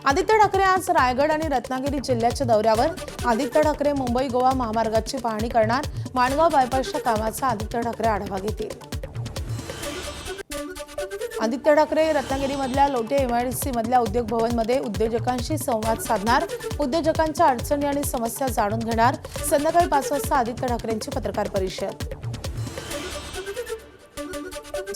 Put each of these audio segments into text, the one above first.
आदित्य ठाकरे आज रायगड आणि रत्नागिरी जिल्ह्याच्या दौऱ्यावर। आदित्य ठाकरे मुंबई गोवा महामार्गाची पाहणी करणार। माणगाव बायपासच्या कामाचा आदित्य ठाकरे आढावा घेतील। आदित्य ठाकरे रत्नागिरीमधल्या लोटे एमआयडीसी मधल्या उद्योग भवनमध्ये उद्योजकांशी संवाद साधणार। उद्योजकांच्या अडचणी आणि समस्या जाणून घेणार। संध्याकाळी 5 वाजता आदित्य ठाकरेंची पत्रकार परिषद।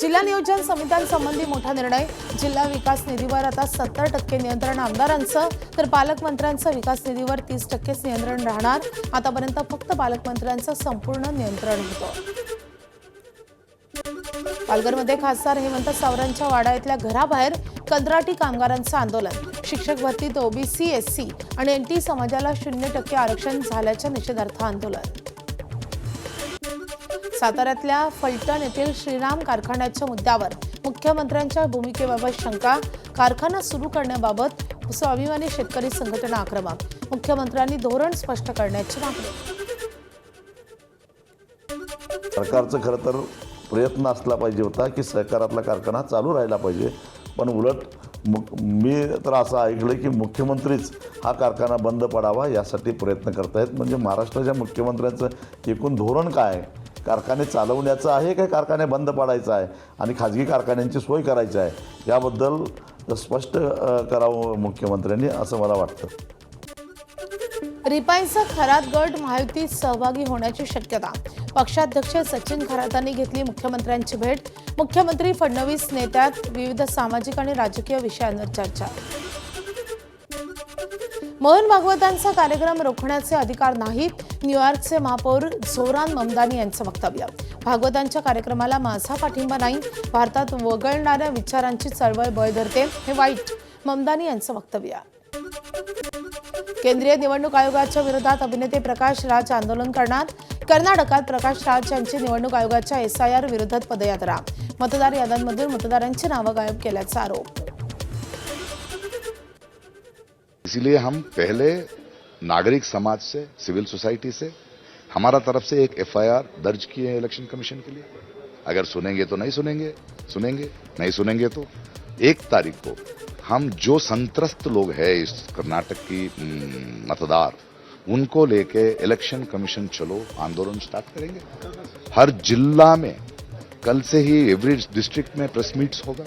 जिल्हा नियोजन समित्यांसंबंधी मोठा निर्णय। जिल्हा विकास निधीवर आता 70% नियंत्रण आमदारांचं, तर पालकमंत्र्यांचं विकास निधीवर 30%च नियंत्रण राहणार। आतापर्यंत फक्त पालकमंत्र्यांचं संपूर्ण नियंत्रण होतं। पालघरमध्ये खासदार हेमंत सावरांच्या वाड्यातल्या घराबाहेर कंत्राटी कामगारांचं आंदोलन। शिक्षक भरतीत ओबीसी, एससी आणि एनटी समाजाला 0% आरक्षण झाल्याच्या निषेधार्थ आंदोलन। साताऱ्यातल्या फलटण येथील श्रीराम कारखान्याच्या मुद्द्यावर मुख्यमंत्र्यांच्या भूमिकेबाबत शंका। कारखाना सुरू करण्याबाबत स्वाभिमानी शेतकरी संघटना आक्रमक। मुख्यमंत्र्यांनी धोरण स्पष्ट करण्याची मागणी। सरकारचं खरं तर प्रयत्न असला पाहिजे होता की सहकारातला कारखाना चालू राहिला पाहिजे, पण उलट मी तर असं ऐकलं की मुख्यमंत्रीच हा कारखाना बंद पडावा यासाठी प्रयत्न करतायत। म्हणजे महाराष्ट्राच्या मुख्यमंत्र्यांचं एकूण धोरण काय आहे? कारखाने चालवण्याचं आहे का कारखाने बंद पाडायचं आहे आणि खाजगी कारखान्यांची सोय करायची आहे? याबद्दल स्पष्ट करावं मुख्यमंत्र्यांनी असं मला वाटतं। रिपाईंचा खरात गट महायुतीत सहभागी होण्याची शक्यता। पक्षाध्यक्ष सचिन खरातांनी घेतली मुख्यमंत्र्यांची भेट। मुख्यमंत्री फडणवीस नेत्यात विविध सामाजिक आणि राजकीय विषयांवर चर्चा। मोहन भागवतांचा कार्यक्रम रोखण्याचे अधिकार नाहीत। न्यूयॉर्कचे महापौर झोरान ममदानी यांचं वक्तव्य। भागवतांच्या कार्यक्रमाला माझा पाठिंबा नाही। भारतात वगळणाऱ्या विचारांची चळवळ बळ धरते, हे वाईट, ममदानी यांचं वक्तव्य। केंद्रीय निवडणूक आयोगाच्या विरोधात अभिनेते प्रकाश राज आंदोलन करणार। कर्नाटकात प्रकाश राज यांची निवडणूक आयोगाच्या एसआयआर विरोधात पदयात्रा। मतदार याद्यांमधून मतदारांची नावं गायब केल्याचा आरोप। इसीलिए हम पहले नागरिक समाज से, सिविल सोसाइटी से हमारा तरफ से एक एफआईआर दर्ज किए हैं इलेक्शन कमीशन के लिए। अगर सुनेंगे तो नहीं सुनेंगे, सुनेंगे नहीं सुनेंगे तो 1 तारीख को हम जो संत्रस्त लोग हैं इस कर्नाटक की मतदार, उनको लेके इलेक्शन कमीशन चलो आंदोलन स्टार्ट करेंगे। हर जिला में कल से ही एवरी डिस्ट्रिक्ट में प्रेस मीट्स होगा।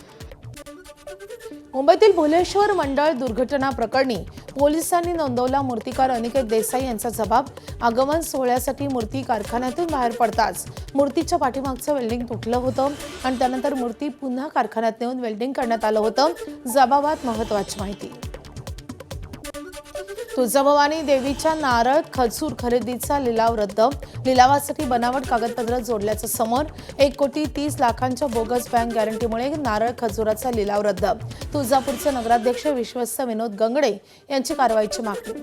मुंबईतील भुलेश्वर मंडळ दुर्घटना प्रकरणी पोलिसांनी नोंदवला मूर्तिकार अनिकेत देसाई यांचा जबाब। आगमन सोहळ्यासाठी मूर्ती कारखान्यातून बाहेर पडताच मूर्तीच्या पाठीमागचं वेल्डिंग तुटलं होतं आणि त्यानंतर मूर्ती पुन्हा कारखान्यात नेऊन वेल्डिंग करण्यात आलं होतं। जबाबात महत्त्वाची माहिती। तुळजाभवानी देवीच्या नारळ खजूर खरेदीचा लिलाव रद्द। लिलावासाठी बनावट कागदपत्र जोडल्याचं समोर। 1,30,00,000च्या बोगस बँक गॅरंटीमुळे नारळ खजुराचा लिलाव रद्द। तुळजापूरचे नगराध्यक्ष विश्वस्त विनोद गंगडे यांची कारवाईची मागणी।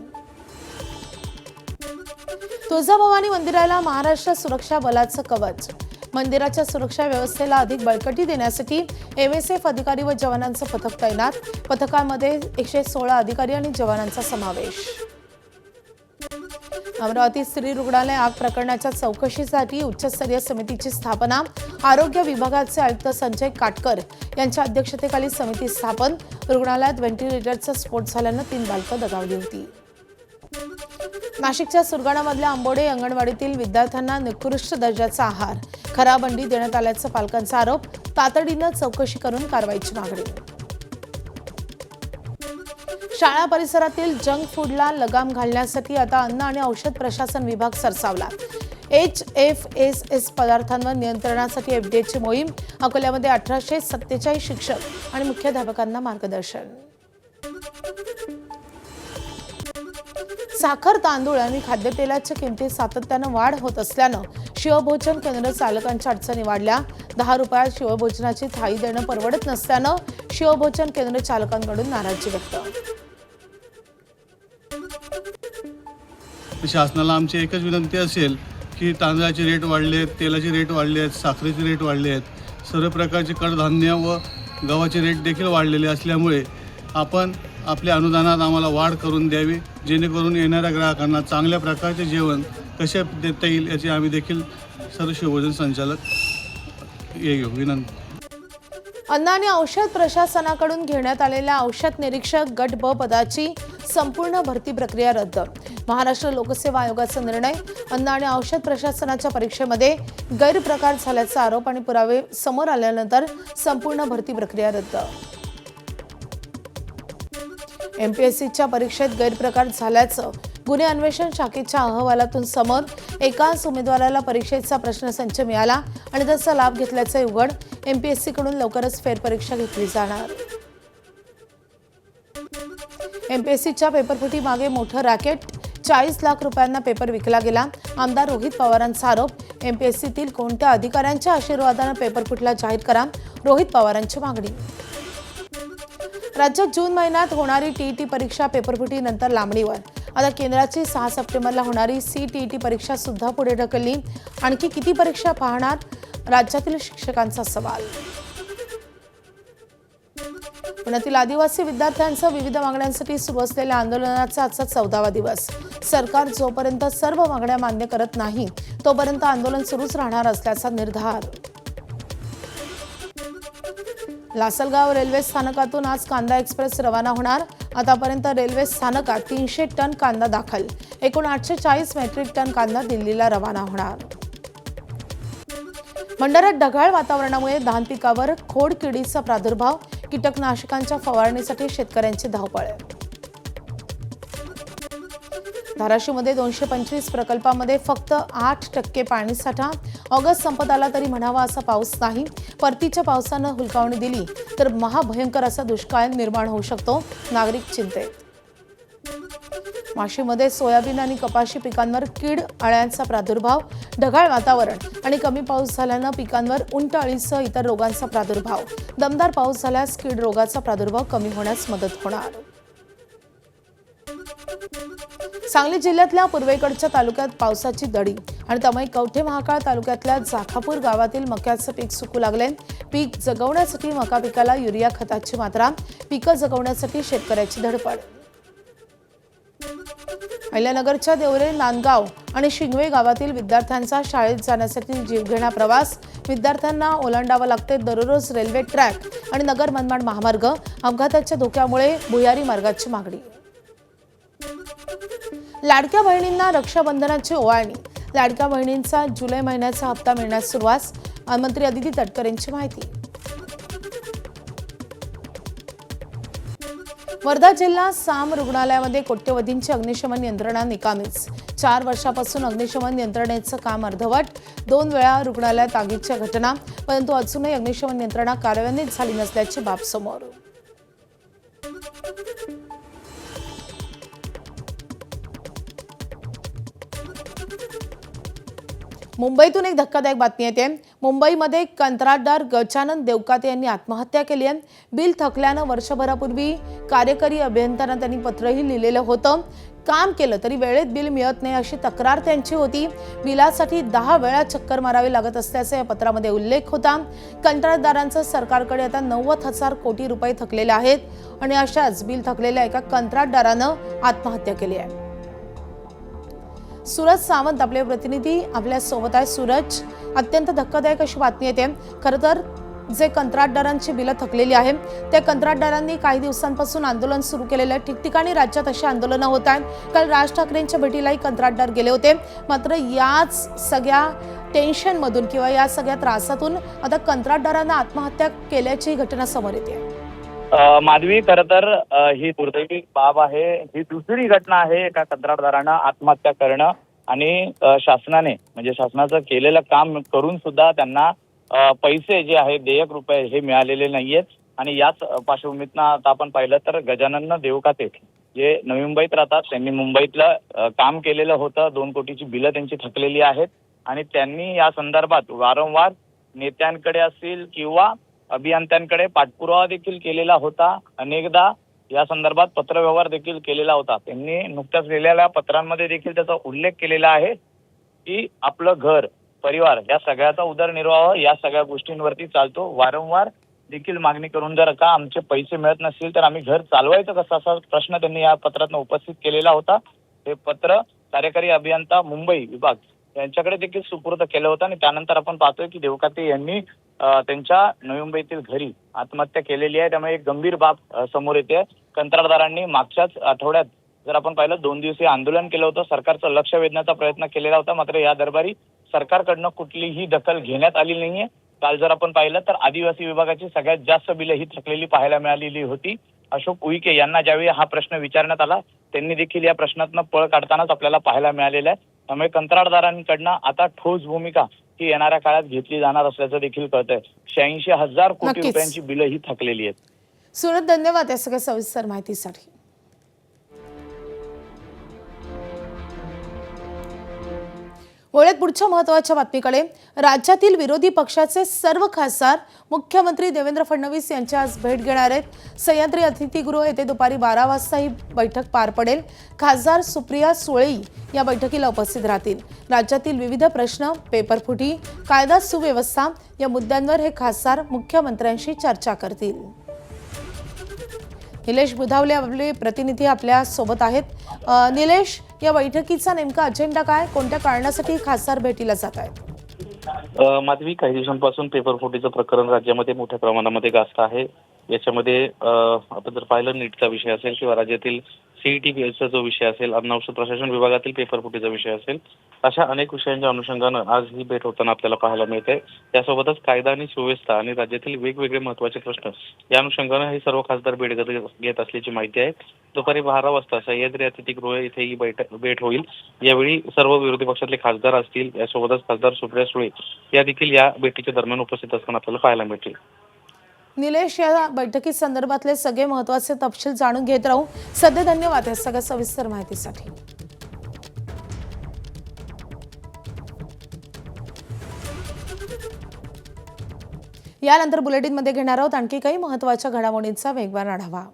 तुळजाभवानी मंदिराला महाराष्ट्र सुरक्षा बलाचं कवच। मंदिराच्या सुरक्षा व्यवस्थेला अधिक बळकटी देण्यासाठी एमएसएफ अधिकारी व जवानांचं पथक तैनात। पथकामध्ये 116 अधिकारी आणि जवानांचा समावेश। अमरावती स्त्री रुग्णालय आग प्रकरणाच्या चौकशीसाठी उच्चस्तरीय समितीची स्थापना। आरोग्य विभागाचे आयुक्त संजय काटकर यांच्या अध्यक्षतेखाली समिती स्थापन। रुग्णालयात व्हेंटिलेटरचा स्फोट झाल्यानं 3 बालकं दगावली होती। नाशिकच्या सुरगाणामधल्या आंबोडे अंगणवाडीतील विद्यार्थ्यांना निकृष्ट दर्जाचा आहार, खराब अंडी देण्यात आल्याचा पालकांचा आरोप। तातडीनं चौकशी करून कारवाईची मागणी। शाळा परिसरातील जंक फूडला लगाम घालण्यासाठी आता अन्न आणि औषध प्रशासन विभाग सरसावला। HFSS पदार्थांवर नियंत्रणासाठी एफडीएची मोहीम। अकोल्यामध्ये 1847 शिक्षक आणि मुख्याध्यापकांना मार्गदर्शन। साखर, तांदूळ आणि खाद्यतेलाच्या किमतीत सातत्यानं वाढ होत असल्यानं शिवभोजन केंद्र चालकांच्या अडचणी वाढल्या। 10 रुपयात शिवभोजनाची थाळी देणं परवडत नसल्यानं शिवभोजन केंद्र चालकांकडून नाराजी व्यक्त। शासनाला आमची एकच विनंती असेल की तांदळाचे रेट वाढले आहेत, तेलाचे रेट वाढले आहेत, साखरेचे रेट वाढले आहेत, सर्व प्रकारचे कडधान्य व गव्हाचे रेट देखील वाढलेले असल्यामुळे आपण आपल्या अनुदानात आम्हाला वाढ करून द्यावी, जेणेकरून येणाऱ्या ग्राहकांना चांगल्या प्रकारचे जेवण कसे देता येईल याची आम्ही देखील सर्व शिवभोजन संचालक विनंती। अन्न आणि औषध प्रशासनाकडून घेण्यात आलेल्या औषध निरीक्षक गट ब पदाची संपूर्ण भरती प्रक्रिया रद्द. महाराष्ट्र लोकसेवा आयोगाचा निर्णय. अन्न आणि औषध प्रशासनाच्या परीक्षेमध्ये गैरप्रकार झाल्याचा आरोप आणि पुरावे समोर आल्यानंतर संपूर्ण भरती प्रक्रिया रद्द. एमपीएससीच्या परीक्षेत गैरप्रकार झाल्याचं गुन्हे अन्वेषण शाखेच्या अहवालातून समोर. एकाच उमेदवाराला परीक्षेचा प्रश्नसंच मिळाला आणि त्याचा लाभ घेतल्याचे उघड. एमपीएससीकडून लवकरच फेरपरीक्षा घेतली जाणार. एमपीएससीच्या पेपरफुटी मागे मोठं रॅकेट. 40 लाख रुपयांना पेपर विकला गेला. आमदार रोहित पवारांचा आरोप. एमपीएससीतील कोणत्या अधिकाऱ्यांच्या आशीर्वादानं पेपर फुटला जाहीर करा. रोहित पवारांची मागणी. राज्यात जून महिन्यात होणारी टीईटी परीक्षा पेपरफुटीनंतर लांबणीवर. आता केंद्राची 6 सप्टेंबरला होणारी सीटीईटी परीक्षा सुद्धा पुढे ढकलली. आणखी किती परीक्षा पाहणार? राज्यातील शिक्षकांचा सवाल. पुण्यातील आदिवासी विद्यार्थ्यांचं विविध मागण्यांसाठी सुरू असलेल्या आंदोलनाचा आजचा 14वा दिवस. सरकार जोपर्यंत सर्व मागण्या मान्य करत नाही तोपर्यंत आंदोलन सुरूच राहणार असल्याचा निर्धार. लासलगाव रेल्वे स्थानकातून आज कांदा एक्सप्रेस रवाना होणार. आतापर्यंत रेल्वे स्थानकात 300 टन कांदा दाखल. एकूण 840 मेट्रिक टन कांदा दिल्लीला रवाना होणार. भंडाऱ्यात ढगाळ वातावरणामुळे धान पिकावर खोडकिडीचा प्रादुर्भाव. कीटकनाशकांच्या फवारणीसाठी शेतकऱ्यांची धावपळ. धाराशिवमध्ये 225 प्रकल्पांमध्ये फक्त 8% पाणीसाठा. ऑगस्ट संपत आला तरी म्हणावा असा पाऊस नाही. परतीच्या पावसानं हुलकावणी दिली तर महाभयंकर असा दुष्काळ निर्माण होऊ शकतो. नागरिक चिंतेत. वाशीमध्ये सोयाबीन आणि कपाशी पिकांवर कीड अळ्यांचा प्रादुर्भाव. ढगाळ वातावरण आणि कमी पाऊस झाल्यानं पिकांवर उंटअळीसह इतर रोगांचा प्रादुर्भाव. दमदार पाऊस झाल्यास कीड रोगाचा प्रादुर्भाव कमी होण्यास मदत होणार. सांगली जिल्ह्यातल्या पूर्वेकडच्या तालुक्यात पावसाची दडी आणि त्यामुळे कवठे महाकाळ तालुक्यातल्या जाखापूर गावातील मक्याचं पीक सुकू लागले. पीक जगवण्यासाठी मका पिकाला युरिया खताची मात्रा. पिकं जगवण्यासाठी शेतकऱ्याची धडपड. अहिल्यानगरच्या देवरे, नांदगाव आणि शिंगवे गावातील विद्यार्थ्यांचा शाळेत जाण्यासाठी जीवघेणा प्रवास. विद्यार्थ्यांना ओलांडावं लागते दररोज रेल्वे ट्रॅक आणि नगर मनमाड महामार्ग. अपघाताच्या धोक्यामुळे भुयारी मार्गाची मागणी. लाडक्या बहिणींना रक्षाबंधनाची ओवाळणी. लाडक्या बहिणींचा जुलै महिन्याचा हप्ता मिळण्यास सुरुवात. मंत्री अदिती तटकर यांची माहिती. वर्धा जिल्हा साम रुग्णालयामध्ये कोट्यवधींची अग्निशमन यंत्रणा निकामीच. 4 वर्षापासून अग्निशमन यंत्रणेचं काम अर्धवट. 2 वेळा रुग्णालयात आगीच्या घटना, परंतु अजूनही अग्निशमन यंत्रणा कार्यान्वित झाली नसल्याची बाब समोर. मुंबईतून एक धक्कादायक बातमी येते. मुंबईमध्ये कंत्राटदार गजानन देवकाते यांनी आत्महत्या केली आहे. बिल थकल्यानं वर्षभरापूर्वी कार्यकारी अभियंत्यांना त्यांनी पत्रही लिहिलेलं होतं. काम केलं तरी वेळेत बिल मिळत नाही अशी तक्रार त्यांची होती. बिलासाठी 10 वेळा चक्कर मारावी लागत असल्याचा या पत्रामध्ये उल्लेख होता. कंत्राटदारांचं सरकारकडे आता 90,000 कोटी रुपये थकलेले आहेत आणि अशाच बिल थकलेल्या एका कंत्राटदारानं आत्महत्या केली आहे. सूरज सावंत आपले प्रतिनिधी आपल्या सोबत आहे. सूरज, अत्यंत धक्कादायक अशी बातमी येते. खरं तर जे कंत्राटदारांची बिलं थकलेली आहे त्या कंत्राटदारांनी काही दिवसांपासून आंदोलन सुरू केलेलं आहे. ठिकठिकाणी राज्यात अशी आंदोलनं होत आहेत. काल राज ठाकरेंच्या भेटीलाही कंत्राटदार गेले होते. मात्र याच सगळ्या टेन्शनमधून किंवा या सगळ्या त्रासातून आता कंत्राटदारांना आत्महत्या केल्याची घटना समोर येते. माधवी, खरं तर ही दुर्दैवी बाब आहे. ही दुसरी घटना आहे एका कंत्राटदारानं आत्महत्या करणं आणि शासनाने म्हणजे शासनाचं केलेलं काम करून सुद्धा त्यांना पैसे जे आहे देयक रुपये हे मिळालेले नाहीयेत. आणि याच पार्श्वभूमीतनं आता आपण पाहिलं तर गजानन देवकाते जे नवी मुंबईत राहतात, त्यांनी मुंबईतलं काम केलेलं होतं. 2 कोटीची बिलं त्यांची थकलेली आहेत आणि त्यांनी या संदर्भात वारंवार नेत्यांकडे असतील किंवा अभियंत्यांकडे पाठपुरावा देखील केलेला होता. अनेकदा या संदर्भात पत्रव्यवहार देखील केलेला होता. त्यांनी नुकत्याच लिहिलेल्या पत्रांमध्ये देखील त्याचा उल्लेख केलेला आहे की आपलं घर, परिवार या सगळ्याचा उदरनिर्वाह या सगळ्या गोष्टींवरती चालतो. वारंवार देखील मागणी करून जर का आमचे पैसे मिळत नसतील तर आम्ही घर चालवायचं कसं, असा प्रश्न त्यांनी या पत्रातून उपस्थित केलेला होता. हे पत्र कार्यकारी अभियंता मुंबई विभाग यांच्याकडे देखील सुपूर्द केलं होतं आणि त्यानंतर आपण पाहतोय की देवकाते यांनी त्यांच्या नवी मुंबईतील घरी आत्महत्या केलेली आहे. त्यामुळे एक गंभीर बाब समोर येते. कंत्राटदारांनी मागच्याच आठवड्यात जर आपण पाहिलं 2 दिवसीय आंदोलन केलं होतं. सरकारचं लक्ष वेधण्याचा प्रयत्न केलेला होता, मात्र या दरबारी सरकारकडनं कुठलीही दखल घेण्यात आली नाहीये. काल जर आपण पाहिलं तर आदिवासी विभागाची सगळ्यात जास्त बिलं ही थकलेली पाहायला मिळालेली होती. अशोक उईके यांना ज्यावेळी हा प्रश्न विचारण्यात आला त्यांनी देखील या प्रश्नातनं पळ काढतानाच आपल्याला पाहायला मिळालेलं आहे. त्यामुळे कंत्राटदारांकडनं आता ठोस भूमिका ही येणाऱ्या काळात घेतली जाणार असल्याचं देखील कळतंय. 86,000 कोटी नक्कीच. रुपयांची बिलं ही थकलेली आहेत. सुरत, धन्यवाद या सगळ्या सविस्तर माहितीसाठी. वळत पुढच्या महत्त्वाच्या बातमीकडे. राज्यातील विरोधी पक्षाचे सर्व खासदार मुख्यमंत्री देवेंद्र फडणवीस यांची आज भेट घेणार आहेत. सह्याद्री अतिथीगृह येथे दुपारी 12 वाजता ही बैठक पार पडेल. खासदार सुप्रिया सुळे या बैठकीला उपस्थित राहतील. राज्यातील विविध प्रश्न, पेपरफुटी, कायदा सुव्यवस्था या मुद्द्यांवर हे खासदार मुख्यमंत्र्यांशी चर्चा करतील. निलेश बुधावले आपले प्रतिनिधी आपल्या सोबत आहेत. निलेश, या बैठकीचा नेमका अजेंडा काय, कोणत्या कारणासाठी खासदार भेटीला जात आहेत? माधवी, काही दिवसांपासून पेपरफुटीचं प्रकरण राज्यामध्ये मोठ्या प्रमाणामध्ये गाजत आहे. याच्यामध्ये आपण जर पाहिलं नीटचा विषय असेल किंवा राज्यातील CET जो विषय असेल, अन्न औषध प्रशासन विभागातील पेपरफुटीचा विषय असेल, अशा अनेक विषयांच्या अनुषंगानं आज ही भेट होताना आपल्याला पाहायला मिळते. त्यासोबतच कायदा आणि सुव्यवस्था आणि राज्यातील वेगवेगळे महत्त्वाचे प्रश्न या अनुषंगानं हे सर्व खासदार भेट घेत असल्याची माहिती आहे. दुपारी 12 वाजता सह्याद्री अतिथीगृह इथे ही भेट होईल. यावेळी सर्व विरोधी पक्षातले खासदार असतील, यासोबतच खासदार सुप्रिया सुळे या देखील या भेटीच्या दरम्यान उपस्थित असताना आपल्याला पाहायला मिळतील. निलेश, या बैठकी संदर्भातले सगळे महत्त्वाचे तपशील जाणून घेत राहू. सध्या धन्यवाद या सगळ्या सविस्तर माहितीसाठी. यानंतर बुलेटिनमध्ये घेणार आहोत आणखी काही महत्त्वाच्या घडामोडींचा वेगवान आढावा.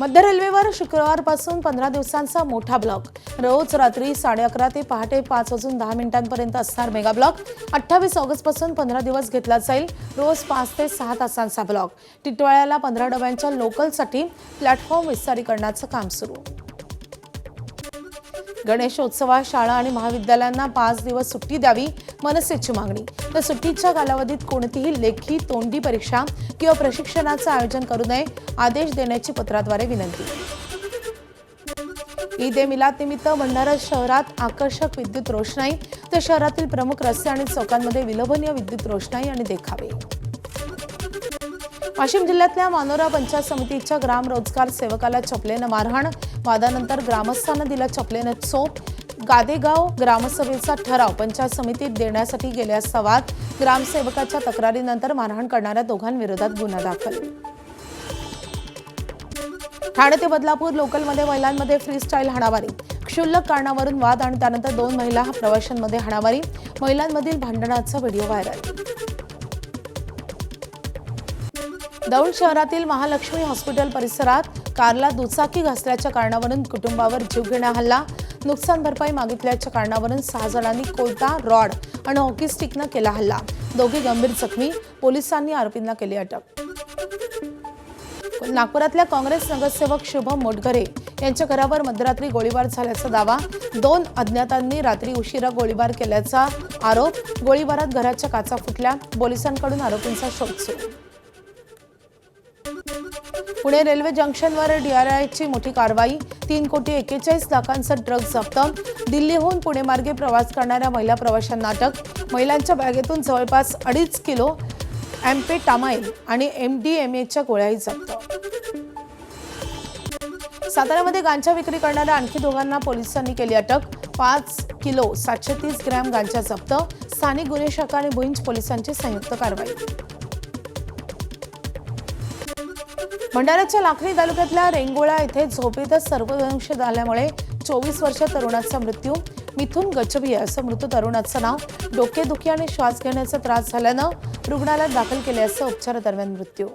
मध्य रेल्वेवर शुक्रवारपासून 15 दिवसांचा मोठा ब्लॉक. रोज रात्री 11:30 ते पहाटे 5:10 असणार मेगा ब्लॉक. 28 ऑगस्टपासून 15 दिवस घेतला जाईल. रोज 5 ते 6 तासांचा ब्लॉक. टिटवाळ्याला 15 डब्यांच्या लोकलसाठी प्लॅटफॉर्म विस्तारीकरणाचं काम सुरू. गणेशोत्सवात शाळा आणि महाविद्यालयांना 5 दिवस सुट्टी द्यावी, मनसेची मागणी. तर सुट्टीच्या कालावधीत कोणतीही लेखी, तोंडी परीक्षा किंवा प्रशिक्षणाचं आयोजन करू नये, आदेश देण्याची पत्राद्वारे विनंती. ईद ए मिलाद निमित्त भंडारा शहरात आकर्षक विद्युत रोषणाई. तर शहरातील प्रमुख रस्ते आणि चौकांमध्ये विलोभनीय विद्युत रोषणाई आणि देखावे. वाशिम जिल्ह्यातल्या मानोरा पंचायत समितीच्या ग्राम रोजगार सेवकाला चपलेनं मारहाण. वादानंतर ग्रामस्थांना दिला चपलेनं चोप. गादेगाव ग्रामसभेचा ठराव पंचायत समितीत देण्यासाठी गेले असता वाद. ग्रामसेवकाच्या तक्रारीनंतर मारहाण करणाऱ्या दोघांविरोधात गुन्हा दाखल. ठाणे ते बदलापूर लोकलमध्ये महिलांमध्ये फ्री स्टाईल हाणामारी. क्षुल्लक कारणावरून वाद आणि त्यानंतर 2 महिला प्रवाशांमध्ये हाणामारी. महिलांमधील भांडणाचा व्हिडिओ व्हायरल. दौंड शहरातील महालक्ष्मी हॉस्पिटल परिसरात कारला दुचाकी घासल्याच्या कारणावरून कुटुंबावर जीवघेणा हल्ला. नुकसान भरपाई मागितल्याच्या कारणावरून 6 जणांनी कोयता, रॉड आणि हॉकी स्टिकनं केला हल्ला. दोघे गंभीर जखमी. पोलिसांनी आरोपींना केली अटक. नागपुरातल्या काँग्रेस नगरसेवक शुभम मोटघरे यांच्या घरावर मध्यरात्री गोळीबार झाल्याचा दावा. 2 अज्ञातांनी रात्री उशिरा गोळीबार केल्याचा आरोप. गोळीबारात घराच्या काचा फुटल्या. पोलिसांकडून आरोपींचा शोध सुरू. पुणे रेल्वे जंक्शनवर DRIची मोठी कारवाई. 3,41,00,000 लाखांचा ड्रग्ज जप्त. दिल्लीहून पुणे मार्गे प्रवास करणाऱ्या महिला प्रवाशांना अटक. महिलांच्या बॅगेतून जवळपास 2.5 किलो एम्फेटामाइन आणि MDMAच्या गोळ्याही जप्त. साताऱ्यामध्ये गांजा विक्री करणाऱ्या आणखी दोघांना पोलिसांनी केली अटक. 5 किलो 730 ग्रॅम गांजा जप्त. स्थानिक गुन्हे शाखा आणि भुईंज पोलिसांची संयुक्त कारवाई. भंडाऱ्याच्या लाखनी तालुक्यातल्या रेंगोळा येथे झोपेतच सर्पदंश झाल्यामुळे 24 वर्षीय तरुणाचा मृत्यू. मिथुन गचबिया असं मृत तरुणाचं नाव. डोकेदुखी आणि श्वास घेण्याचा त्रास झाल्यानं रुग्णालयात दाखल केल्याचं उपचारादरम्यान मृत्यू.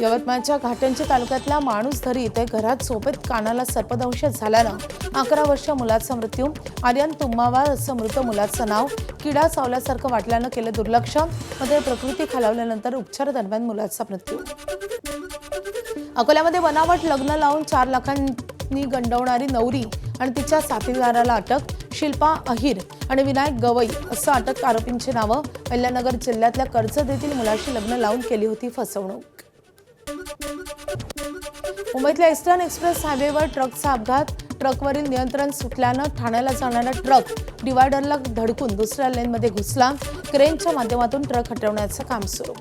यवतमाळच्या घाटंजी तालुक्यातल्या माणूसधरी इथे घरात झोपेत कानाला सर्पदंश झाल्यानं 11 वर्षीय मुलाचा मृत्यू. आर्यन तुम्मावार असं मृत मुलाचं नाव. किडा चावल्यासारखं वाटल्यानं केलं दुर्लक्ष. मध्ये प्रकृती खालावल्यानंतर उपचारादरम्यान मुलाचा मृत्यू. अकोल्यामध्ये बनावट लग्न लावून 4 लाखांनी गंडवणारी नवरी आणि तिच्या साथीदाराला अटक. शिल्पा अहिर आणि विनायक गवई असं अटक आरोपींची नावं. अहिल्यानगर जिल्ह्यातल्या कर्जत येथील मुलाशी लग्न लावून केली होती फसवणूक. मुंबईतल्या ईस्टर्न एक्सप्रेस हायवेवर ट्रकचा अपघात. ट्रकवरील नियंत्रण सुटल्यानं ठाण्याला जाणारा ट्रक डिवायडरला धडकून दुसऱ्या लेनमध्ये घुसला. क्रेनच्या माध्यमातून ट्रक हटवण्याचं काम सुरू.